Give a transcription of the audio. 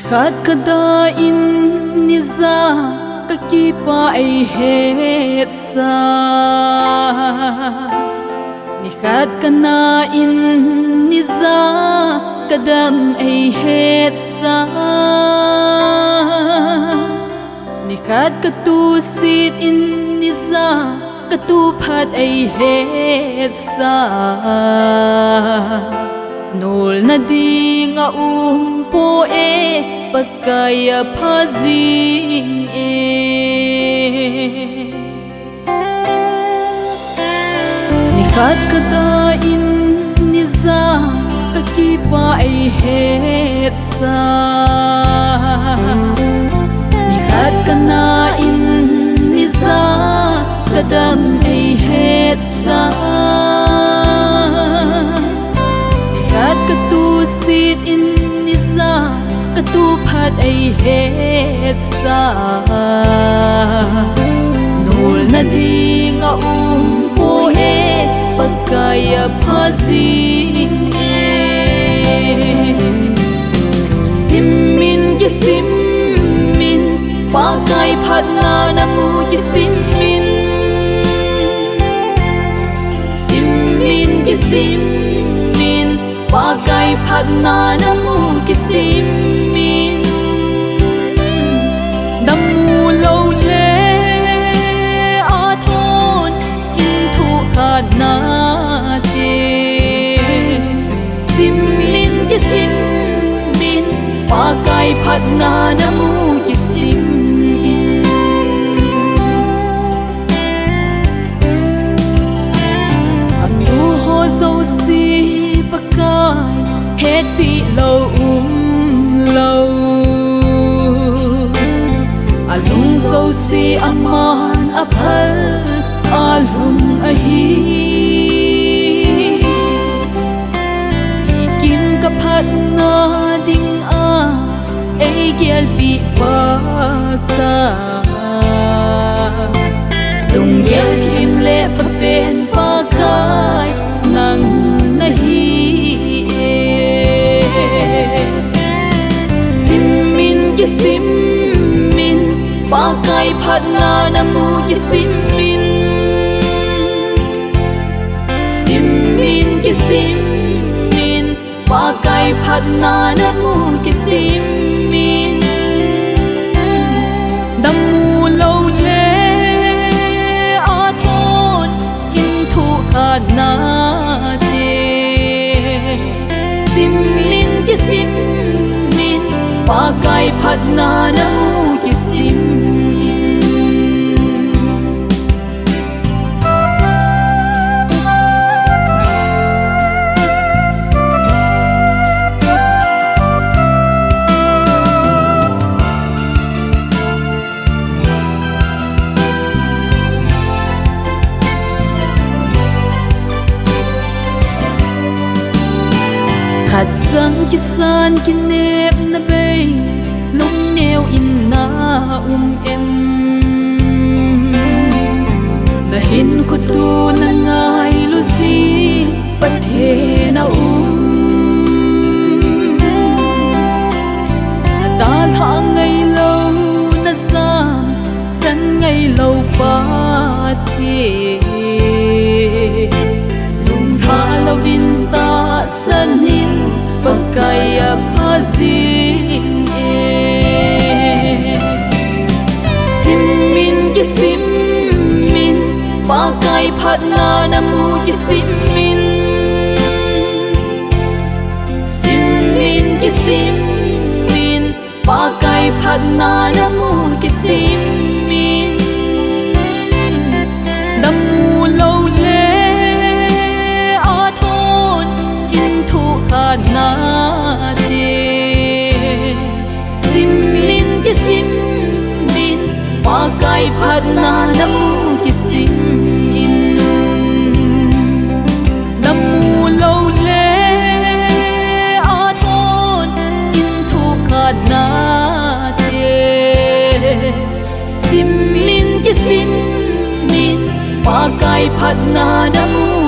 Nikhat kada in niza kakipa ay het sa Nikhat kana in niza kadam ay het sa Nikhat katusit in niza katuphat ay het sa Nol na di nga umpo pagkaya pazing Nikhat kadain niza kakipa ay het sa Nikhat kanain niza kadam ay het sa Nikhat katusit in niza katuphat ay het sa Nol na di nga umpo pagkaya pazing Simin kisimmin pagkay phat na namu kisimmin Simin kisimmin pagkay phat na namu kisimmin Damu lâu le athon into kana te Simmin kisimmin pagkay phat na namu kisimmin Atu ho zo si pagkay het pi lâu lâu Alung zo si aman apal alung ahi Ikim kaphat na ding ay gyal pi pagka Lung gyal kim le papen pagkay nang nahi Simmin kisimmin pagkay phat na namu kisimmin Simmin kisimmin pagkay phat na namu kisimmin Damu lâu le athon into kana te Simmin kisimmin pagkay phat na namu kisimmin Khat chang kisan kinep na bay lung neo in na em Na hin ko tu na ngay lusi pathe na Na dal ha ngay lâu na sam san ngay lâu pa the Lung ha lovin ta sanin pagkaya pazing Simmin kisimmin pagkay phat na namu kisimmin Simmin kisimmin pagkay phat na namu kisimmin Damu lâu le athon into kana te Simmin kisimmin pagkay phat na namu kisimmin Damu lâu le athon into kana te Simmin kisimmin pagkay phat na namu